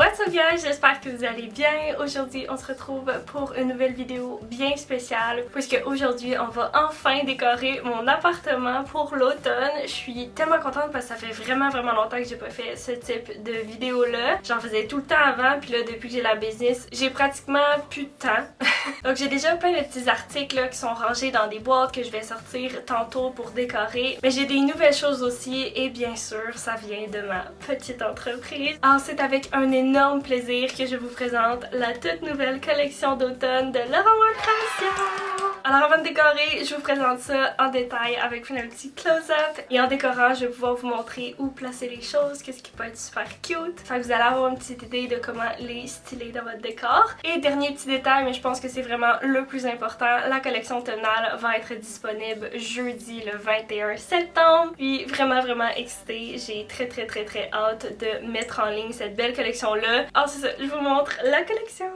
What's up guys, j'espère que vous allez bien. Aujourd'hui on se retrouve pour une nouvelle vidéo bien spéciale puisque aujourd'hui on va enfin décorer mon appartement pour l'automne. Je suis tellement contente parce que ça fait vraiment longtemps que j'ai pas fait ce type de vidéo là. J'en faisais tout le temps avant puis là depuis que j'ai la business j'ai pratiquement plus de temps. Donc j'ai déjà plein de petits articles là, qui sont rangés dans des boîtes que je vais sortir tantôt pour décorer. Mais j'ai des nouvelles choses aussi et bien sûr ça vient de ma petite entreprise. Alors c'est avec un énorme plaisir que je vous présente la toute nouvelle collection d'automne de Laura Création. Alors avant de décorer, je vous présente ça en détail avec plein de petits close-up. Et en décorant, je vais pouvoir vous montrer où placer les choses, qu'est-ce qui peut être super cute. Fait que vous allez avoir une petite idée de comment les styler dans votre décor. Et dernier petit détail, mais je pense que c'est vraiment le plus important, la collection automnale va être disponible jeudi le 21 septembre. Puis vraiment excitée, j'ai très hâte de mettre en ligne cette belle collection là. Alors c'est ça, je vous montre la collection.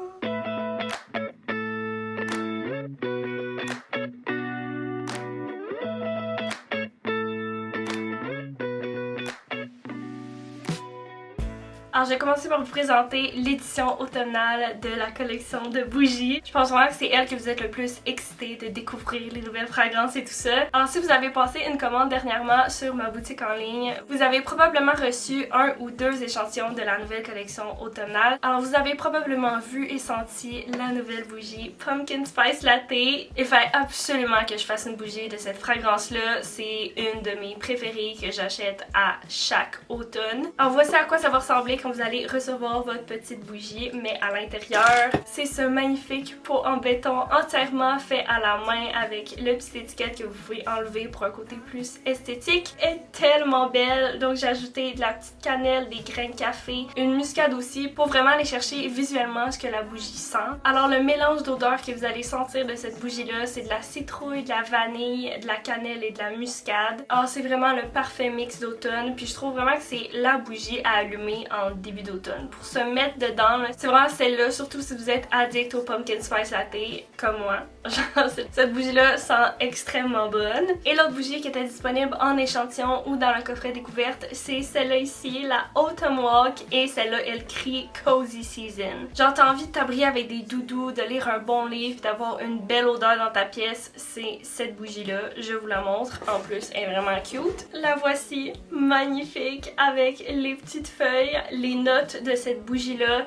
Alors je vais commencer par vous présenter l'édition automnale de la collection de bougies. Je pense vraiment que c'est elle que vous êtes le plus excité de découvrir les nouvelles fragrances et tout ça. Alors si vous avez passé une commande dernièrement sur ma boutique en ligne, vous avez probablement reçu un ou deux échantillons de la nouvelle collection automnale. Alors vous avez probablement vu et senti la nouvelle bougie Pumpkin Spice Latte. Il fallait absolument que je fasse une bougie de cette fragrance-là. C'est une de mes préférées que j'achète à chaque automne. Alors voici à quoi ça va ressembler quand vous allez recevoir votre petite bougie, mais à l'intérieur, c'est ce magnifique pot en béton entièrement fait à la main avec le petit étiquette que vous pouvez enlever pour un côté plus esthétique. Elle est tellement belle, donc j'ai ajouté de la petite cannelle, des grains de café, une muscade aussi pour vraiment aller chercher visuellement ce que la bougie sent. Alors le mélange d'odeurs que vous allez sentir de cette bougie-là, c'est de la citrouille, de la vanille, de la cannelle et de la muscade. Alors c'est vraiment le parfait mix d'automne, puis je trouve vraiment que c'est la bougie à allumer en début d'automne. Pour se mettre dedans, c'est vraiment celle-là, surtout si vous êtes addict au Pumpkin Spice Latte, comme moi. Genre, cette bougie-là sent extrêmement bonne. Et l'autre bougie qui était disponible en échantillon ou dans le coffret découverte, c'est celle-là ici, la Autumn Walk, et celle-là, elle crie Cozy Season. Genre, t'as envie de t'abrier avec des doudous, de lire un bon livre, d'avoir une belle odeur dans ta pièce, c'est cette bougie-là. Je vous la montre. En plus, elle est vraiment cute. La voici, magnifique, avec les petites feuilles, les notes de cette bougie-là.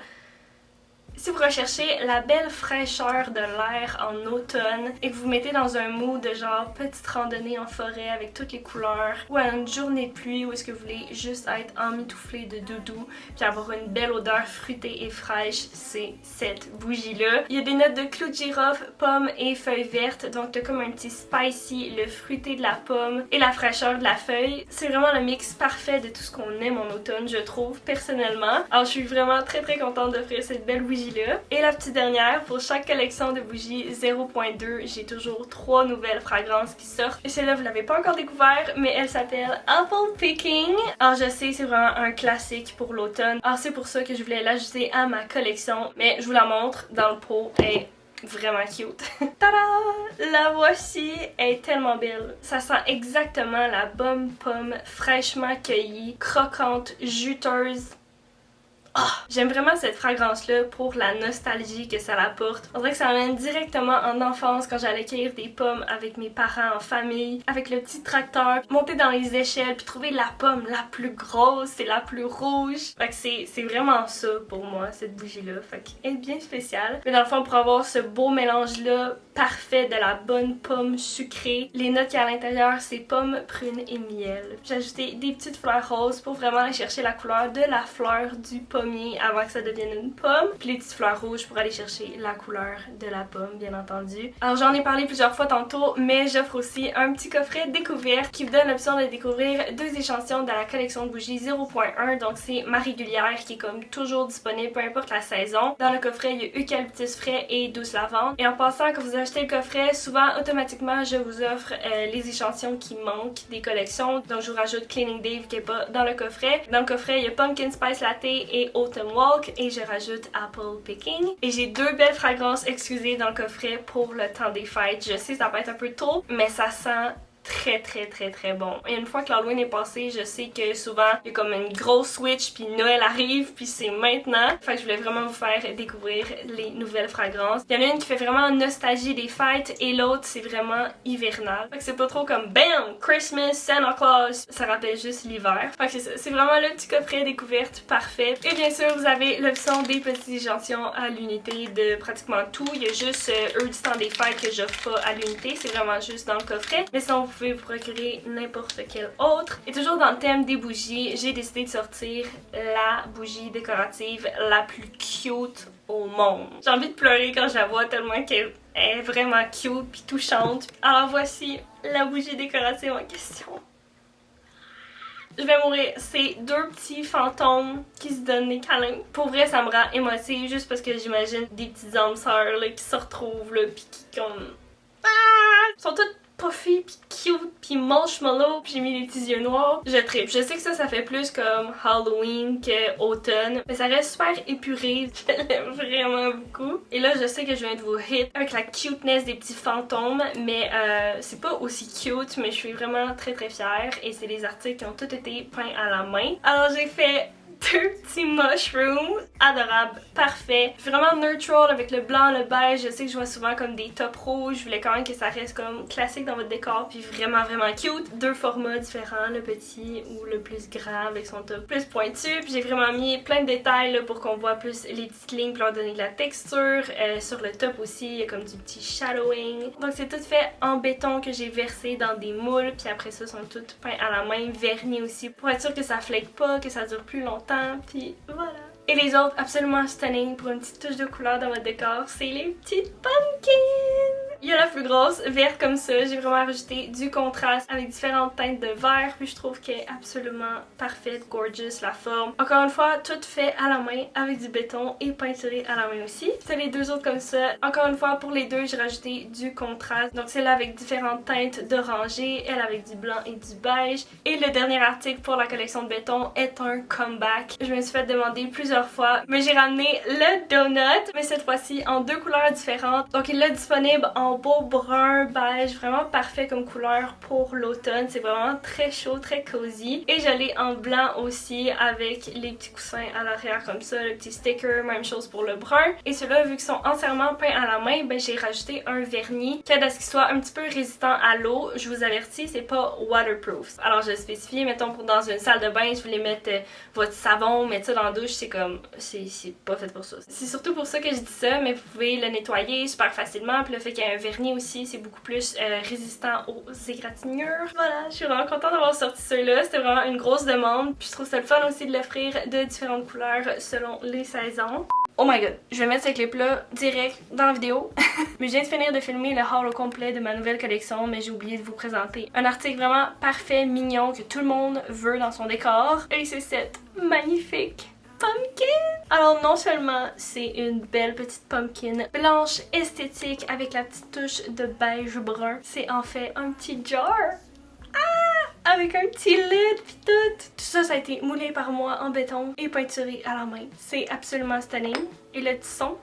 Si vous recherchez la belle fraîcheur de l'air en automne et que vous mettez dans un mood de genre petite randonnée en forêt avec toutes les couleurs ou à une journée de pluie où est-ce que vous voulez juste être emmitouflé de doudou puis avoir une belle odeur fruitée et fraîche, c'est cette bougie-là. Il y a des notes de clous de girofle, pommes et feuilles vertes, donc t'as comme un petit spicy, le fruité de la pomme et la fraîcheur de la feuille. C'est vraiment le mix parfait de tout ce qu'on aime en automne, je trouve, personnellement. Alors je suis vraiment très contente d'offrir cette belle bougie là. Et la petite dernière, pour chaque collection de bougies 0.2, j'ai toujours 3 nouvelles fragrances qui sortent. Et celle-là, vous l'avez pas encore découvert, mais elle s'appelle Apple Picking. Alors je sais, c'est vraiment un classique pour l'automne. Alors c'est pour ça que je voulais l'ajouter à ma collection, mais je vous la montre dans le pot. Elle est vraiment cute. Tada! La voici, elle est tellement belle. Ça sent exactement la bonne pomme fraîchement cueillie, croquante, juteuse. Oh, j'aime vraiment cette fragrance-là pour la nostalgie que ça apporte. On dirait que ça m'amène directement en enfance quand j'allais cueillir des pommes avec mes parents en famille, avec le petit tracteur, monter dans les échelles puis trouver la pomme la plus grosse et la plus rouge. Fait que c'est vraiment ça pour moi, cette bougie-là. Fait qu'elle est bien spéciale. Mais dans le fond, pour avoir ce beau mélange-là parfait de la bonne pomme sucrée, les notes qu'il y a à l'intérieur, c'est pomme, prune et miel. J'ai ajouté des petites fleurs roses pour vraiment aller chercher la couleur de la fleur du pomme avant que ça devienne une pomme. Puis les petites fleurs rouges pour aller chercher la couleur de la pomme, bien entendu. Alors j'en ai parlé plusieurs fois tantôt, mais j'offre aussi un petit coffret découverte qui vous donne l'option de découvrir 2 échantillons de la collection de bougies 0.1. Donc c'est ma régulière qui est comme toujours disponible, peu importe la saison. Dans le coffret, il y a eucalyptus frais et douce lavande. Et en passant, quand vous achetez le coffret, souvent automatiquement je vous offre les échantillons qui manquent des collections. Donc je vous rajoute Cleaning Dave qui est pas dans le coffret. Dans le coffret, il y a Pumpkin Spice Latte et Autumn Walk et je rajoute Apple Picking. Et j'ai 2 belles fragrances exclusées dans le coffret pour le temps des fêtes. Je sais ça peut être un peu tôt, mais ça sent très bon. Et une fois que l'Halloween est passé, je sais que souvent il y a comme une grosse switch puis Noël arrive puis c'est maintenant. Fait que je voulais vraiment vous faire découvrir les nouvelles fragrances. Il y en a une qui fait vraiment nostalgie des fêtes et l'autre c'est vraiment hivernal. Fait que c'est pas trop comme BAM! Christmas, Santa Claus. Ça rappelle juste l'hiver. Fait que c'est ça. C'est vraiment le petit coffret découverte parfait. Et bien sûr, vous avez l'option des petits échantillons à l'unité de pratiquement tout. Il y a juste eux du temps des fêtes que j'offre pas à l'unité. C'est vraiment juste dans le coffret. Mais sinon, vous pouvez vous procurer n'importe quel autre. Et toujours dans le thème des bougies, j'ai décidé de sortir la bougie décorative la plus cute au monde. J'ai envie de pleurer quand je la vois tellement qu'elle est vraiment cute puis touchante. Alors voici la bougie décorative en question. Je vais mourir. C'est deux petits fantômes qui se donnent des câlins. Pour vrai, ça me rend émotive juste parce que j'imagine des petites âmes sœurs là, qui se retrouvent là, pis qui comme... Ah! Ils sont toutes puffy pis cute pis marshmallow pis j'ai mis des petits yeux noirs. Je trippe. Je sais que ça fait plus comme Halloween que automne, mais ça reste super épuré. Je l'aime vraiment beaucoup. Et là, je sais que je viens de vous hit avec la cuteness des petits fantômes, mais c'est pas aussi cute, mais je suis vraiment très fière et c'est des articles qui ont tous été peints à la main. Alors j'ai fait deux petits mushrooms adorables, parfaits, vraiment neutral avec le blanc, le beige. Je sais que je vois souvent comme des tops rouges, je voulais quand même que ça reste comme classique dans votre décor puis vraiment cute. Deux formats différents, le petit ou le plus grand avec son top plus pointu, puis j'ai vraiment mis plein de détails là, pour qu'on voit plus les petites lignes pour leur donner de la texture. Sur le top aussi, il y a comme du petit shadowing. Donc c'est tout fait en béton que j'ai versé dans des moules, puis après ça sont toutes peints à la main, vernis aussi pour être sûr que ça flake pas, que ça dure plus longtemps. Puis voilà. Et les autres, absolument stunning pour une petite touche de couleur dans votre décor, c'est les petites pumpkins! Il y a la plus grosse, verte comme ça. J'ai vraiment rajouté du contraste avec différentes teintes de vert. Puis je trouve qu'elle est absolument parfaite, gorgeous, la forme. Encore une fois, tout fait à la main avec du béton et peinturé à la main aussi. C'est les deux autres comme ça. Encore une fois, pour les deux, j'ai rajouté du contraste. Donc celle-là avec différentes teintes d'orangé, elle avec du blanc et du beige. Et le dernier article pour la collection de béton est un comeback. Je me suis fait demander plusieurs fois, mais j'ai ramené le donut, mais cette fois-ci en deux couleurs différentes. Donc il est disponible en beau brun beige, vraiment parfait comme couleur pour l'automne. C'est vraiment très chaud, très cosy. Et je l'ai en blanc aussi avec les petits coussins à l'arrière comme ça, le petit sticker, même chose pour le brun. Et ceux-là, vu qu'ils sont entièrement peints à la main, ben j'ai rajouté un vernis qui aide à ce qu'il soit un petit peu résistant à l'eau. Je vous avertis, c'est pas waterproof. Alors je spécifie, mettons pour dans une salle de bain, je voulais mettre votre savon, mettre ça dans la douche, c'est comme, c'est pas fait pour ça. C'est surtout pour ça que je dis ça, mais vous pouvez le nettoyer super facilement. Puis le fait qu'il y a un vernis aussi, c'est beaucoup plus résistant aux égratignures. Voilà, je suis vraiment contente d'avoir sorti ceux-là. C'était vraiment une grosse demande. Puis je trouve ça le fun aussi de l'offrir de différentes couleurs selon les saisons. Oh my god, je vais mettre ces clips-là direct dans la vidéo. Mais je viens de finir de filmer le haul au complet de ma nouvelle collection, mais j'ai oublié de vous présenter un article vraiment parfait, mignon, que tout le monde veut dans son décor. Et c'est cette magnifique pumpkin! Alors non seulement c'est une belle petite pumpkin blanche esthétique avec la petite touche de beige brun, c'est en fait un petit jar. Ah! Avec un petit lid pis tout. Tout ça, ça a été moulé par moi en béton et peinturé à la main. C'est absolument stunning. Et le petit son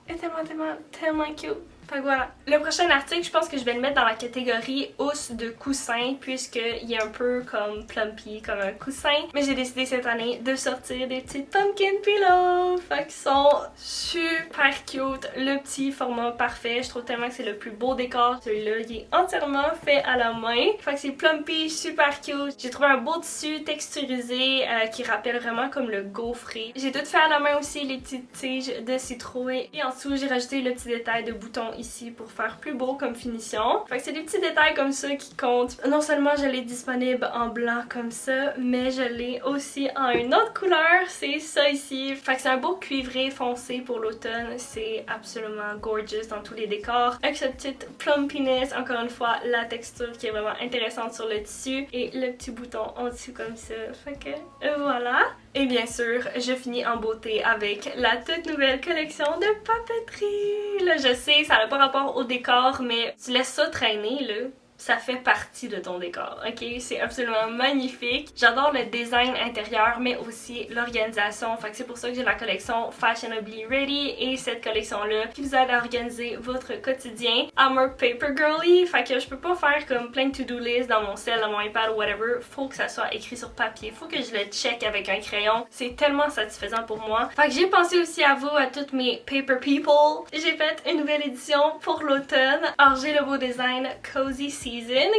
est tellement cute. Fait que voilà. Le prochain article, je pense que je vais le mettre dans la catégorie housse de coussin, puisqu'il est un peu comme plumpy, comme un coussin. Mais j'ai décidé cette année de sortir des petites pumpkin pillows. Fait qu'ils sont super cute. Le petit format parfait. Je trouve tellement que c'est le plus beau décor. Celui-là, il est entièrement fait à la main. Fait que c'est plumpy, super cute. J'ai trouvé un beau tissu texturisé qui rappelle vraiment comme le gaufré. J'ai tout fait à la main aussi, les petites tiges de citrouille. Et en dessous, j'ai rajouté le petit détail de bouton ici pour faire plus beau comme finition. Fait que c'est des petits détails comme ça qui comptent. Non seulement je l'ai disponible en blanc comme ça, mais je l'ai aussi en une autre couleur, c'est ça ici. Fait que c'est un beau cuivré foncé pour l'automne, c'est absolument gorgeous dans tous les décors. Avec cette petite plumpiness, encore une fois, la texture qui est vraiment intéressante sur le tissu et le petit bouton en dessous comme ça. Fait que voilà. Et bien sûr, je finis en beauté avec la toute nouvelle collection de papeterie. Là, je sais, ça n'a pas rapport au décor, mais tu laisses ça traîner, là. ça fait partie de ton décor, ok? C'est absolument magnifique. J'adore le design intérieur, mais aussi l'organisation. Fait que c'est pour ça que j'ai la collection Fashionably Ready et cette collection-là qui vous aide à organiser votre quotidien. I'm a paper girly, fait que je peux pas faire comme plein de to-do list dans mon cell, dans mon iPad ou whatever. Faut que ça soit écrit sur papier, faut que je le check avec un crayon. C'est tellement satisfaisant pour moi. Fait que j'ai pensé aussi à vous, à toutes mes paper people. J'ai fait une nouvelle édition pour l'automne. Alors j'ai le beau design Cozy Season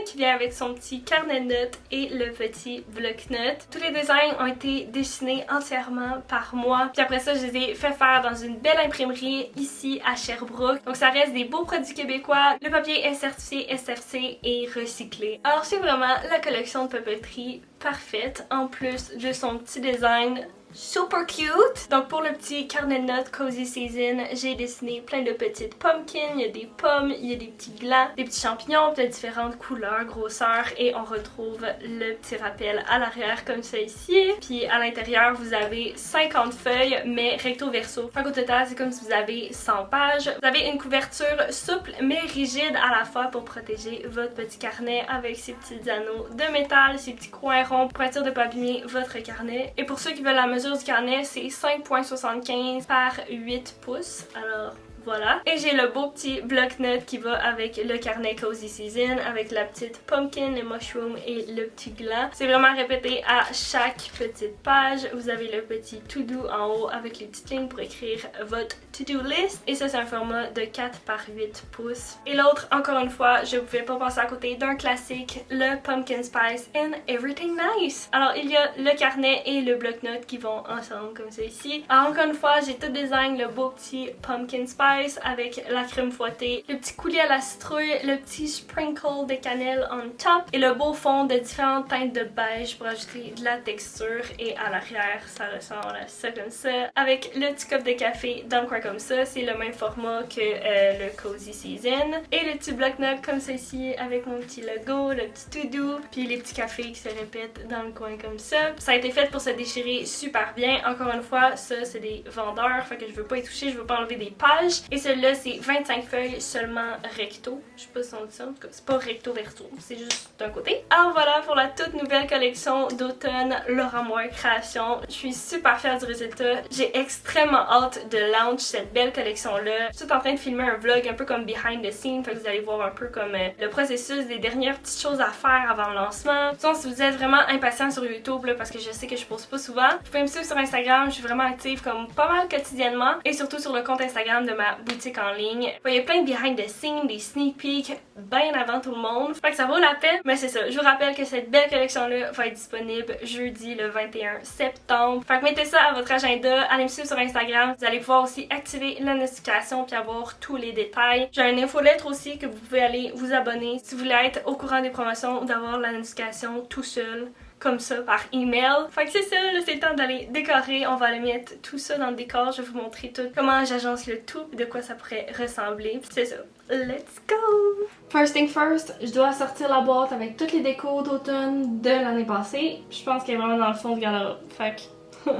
qui vient avec son petit carnet de notes et le petit bloc-notes. Tous les designs ont été dessinés entièrement par moi. Puis après ça, je les ai fait faire dans une belle imprimerie ici à Sherbrooke. Donc ça reste des beaux produits québécois. Le papier est certifié SFC et recyclé. Alors c'est vraiment la collection de papeterie parfaite en plus de son petit design super cute! Donc pour le petit carnet de notes Cozy Season, j'ai dessiné plein de petites pumpkins, il y a des pommes, il y a des petits glands, des petits champignons de différentes couleurs, grosseurs et on retrouve le petit rappel à l'arrière comme ça ici. Puis à l'intérieur vous avez 50 feuilles mais recto verso. Fait qu'au total c'est comme si vous avez 100 pages. Vous avez une couverture souple mais rigide à la fois pour protéger votre petit carnet avec ses petits anneaux de métal, ses petits coins ronds pour être sûr de ne pas abîmer votre carnet. Et pour ceux qui veulent la mesure du carnet, c'est 5,75 par 8 pouces. Alors voilà. Et j'ai le beau petit bloc-notes qui va avec le carnet Cozy Season, avec la petite pumpkin, le mushroom et le petit gland. C'est vraiment répété à chaque petite page. Vous avez le petit to-do en haut avec les petites lignes pour écrire votre to-do list. Et ça, c'est un format de 4 par 8 pouces. Et l'autre, encore une fois, je ne pouvais pas passer à côté d'un classique, le Pumpkin Spice and Everything Nice. Alors, il y a le carnet et le bloc-notes qui vont ensemble comme ça ici. Alors, encore une fois, j'ai tout design le beau petit Pumpkin Spice avec la crème fouettée, le petit coulis à la citrouille, le petit sprinkle de cannelle on top et le beau fond de différentes teintes de beige pour ajouter de la texture. Et à l'arrière, ça ressemble à ça comme ça avec le petit cup de café dans le coin comme ça. C'est le même format que le Cozy Season. Et le petit bloc-notes comme ça ici avec mon petit logo, le petit to-do, puis les petits cafés qui se répètent dans le coin comme ça. Ça a été fait pour se déchirer super bien. Encore une fois, ça c'est des vendeurs, fait que je veux pas y toucher, je veux pas enlever des pages. Et celui-là, c'est 25 feuilles seulement recto. Je sais pas si on dit ça, en tout cas, c'est pas recto verso, c'est juste d'un côté. Alors voilà pour la toute nouvelle collection d'automne Laura Moore Création. Je suis super fière du résultat. J'ai extrêmement hâte de launch cette belle collection-là. Je suis en train de filmer un vlog un peu comme behind the scenes, fait que vous allez voir un peu comme le processus des dernières petites choses à faire avant le lancement. Sinon, si vous êtes vraiment impatient sur YouTube, là, parce que je sais que je poste pas souvent, vous pouvez me suivre sur Instagram. Je suis vraiment active comme pas mal quotidiennement et surtout sur le compte Instagram de ma boutique en ligne. Il y a plein de behind the scenes, des sneak peeks bien avant tout le monde. Fait que ça vaut la peine. Mais c'est ça, je vous rappelle que cette belle collection-là va être disponible jeudi le 21 septembre. Fait que mettez ça à votre agenda, allez me suivre sur Instagram. Vous allez pouvoir aussi activer la notification puis avoir tous les détails. J'ai une infolettre aussi que vous pouvez aller vous abonner si vous voulez être au courant des promotions ou d'avoir la notification tout seul. Comme ça par email. Fait que c'est ça, là c'est le temps d'aller décorer. On va aller mettre tout ça dans le décor. Je vais vous montrer tout comment j'agence le tout et de quoi ça pourrait ressembler. C'est ça. Let's go! First thing first, je dois sortir la boîte avec toutes les décos d'automne de l'année passée. Je pense qu'elle est vraiment dans le fond du garde-robe. Fait que...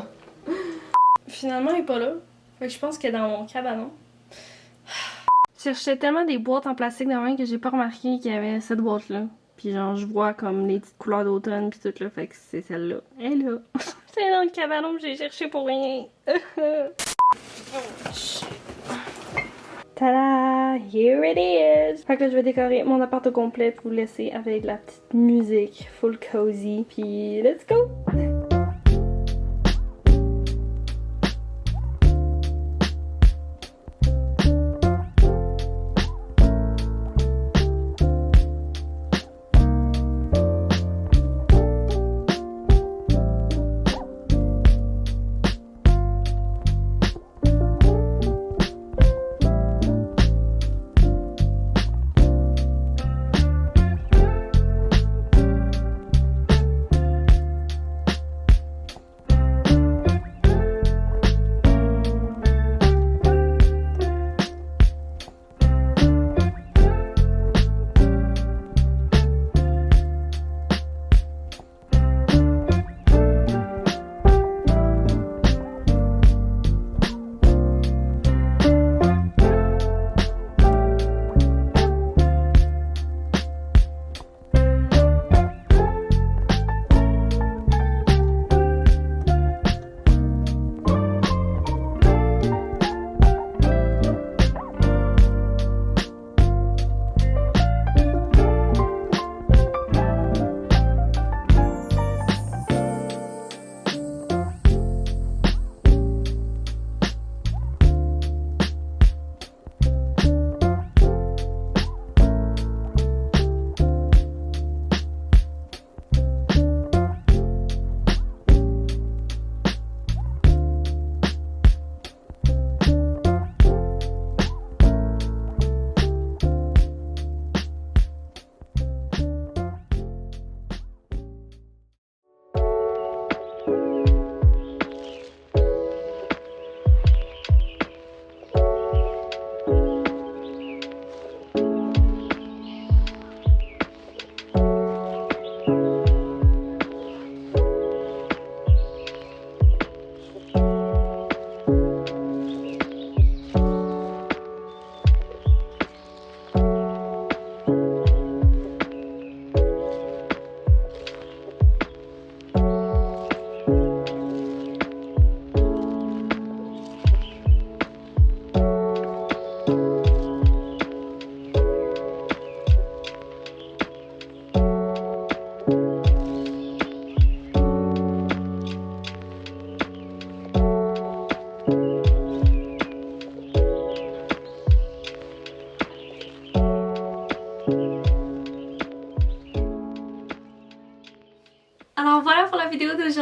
Finalement, elle est pas là. Fait que je pense qu'elle est dans mon cabanon. Je cherchais tellement des boîtes en plastique dans la main que j'ai pas remarqué qu'il y avait cette boîte-là. Puis genre, je vois comme les petites couleurs d'automne pis tout là, fait que c'est celle-là. Elle est là. C'est dans le cabanon que j'ai cherché pour rien. Tada! Here it is! Fait que là, je vais décorer mon appart au complet pour vous laisser avec la petite musique full cozy. Puis let's go!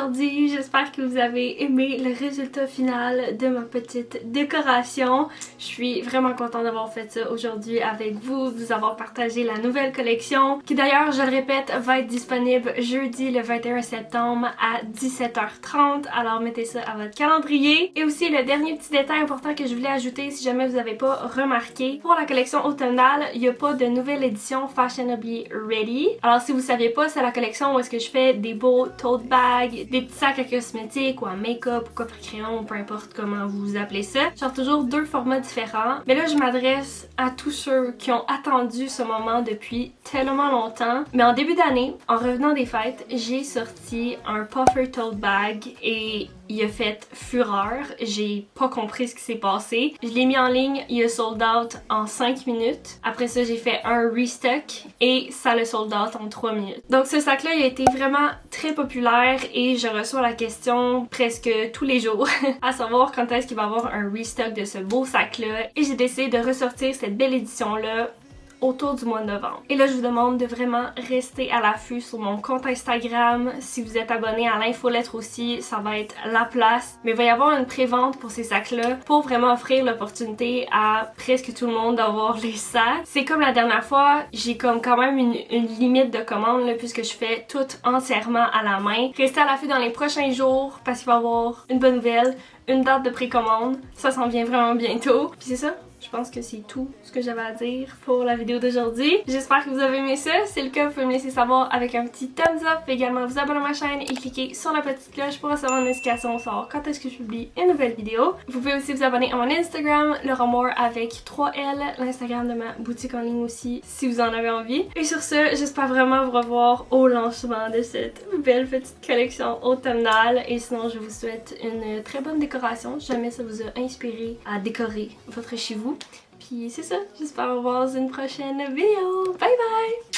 aujourd'hui. J'espère que vous avez aimé le résultat final de ma petite décoration. Je suis vraiment contente d'avoir fait ça aujourd'hui avec vous, de vous avoir partagé la nouvelle collection qui d'ailleurs, je le répète, va être disponible jeudi le 21 septembre à 17h30. Alors mettez ça à votre calendrier. Et aussi le dernier petit détail important que je voulais ajouter si jamais vous n'avez pas remarqué, pour la collection automnale, il n'y a pas de nouvelle édition Fashionably Ready. Alors si vous ne saviez pas, c'est la collection où est-ce que je fais des beaux tote bags, des petits sacs à cosmétiques ou à make-up ou coffre crayon, peu importe comment vous appelez ça. Genre toujours deux formats différents. Mais là je m'adresse à tous ceux qui ont attendu ce moment depuis tellement longtemps. Mais en début d'année, en revenant des fêtes, j'ai sorti un puffer tote bag et il a fait fureur. J'ai pas compris ce qui s'est passé. Je l'ai mis en ligne, il a sold out en 5 minutes. Après ça, j'ai fait un restock et ça le sold out en 3 minutes. Donc ce sac-là, il a été vraiment très populaire et je reçois la question presque tous les jours à savoir quand est-ce qu'il va y avoir un restock de ce beau sac-là. Et j'ai décidé de ressortir cette belle édition-là autour du mois de novembre. Et là, je vous demande de vraiment rester à l'affût sur mon compte Instagram. Si vous êtes abonné à l'infolettre aussi, ça va être la place. Mais il va y avoir une prévente pour ces sacs-là pour vraiment offrir l'opportunité à presque tout le monde d'avoir les sacs. C'est comme la dernière fois, j'ai comme quand même une limite de commande là, puisque je fais tout entièrement à la main. Restez à l'affût dans les prochains jours parce qu'il va y avoir une bonne nouvelle, une date de précommande. Ça s'en vient vraiment bientôt. Puis c'est ça. Je pense que c'est tout ce que j'avais à dire pour la vidéo d'aujourd'hui. J'espère que vous avez aimé ça. Si c'est le cas, vous pouvez me laisser savoir avec un petit thumbs up. Également vous abonner à ma chaîne et cliquer sur la petite cloche pour recevoir une notification pour savoir quand est-ce que je publie une nouvelle vidéo. Vous pouvez aussi vous abonner à mon Instagram, Lauramour avec 3L, l'Instagram de ma boutique en ligne aussi, si vous en avez envie. Et sur ce, j'espère vraiment vous revoir au lancement de cette belle petite collection automnale. Et sinon, je vous souhaite une très bonne décoration. Si jamais ça vous a inspiré à décorer votre chez vous. Puis c'est ça, j'espère vous voir dans une prochaine vidéo. Bye bye!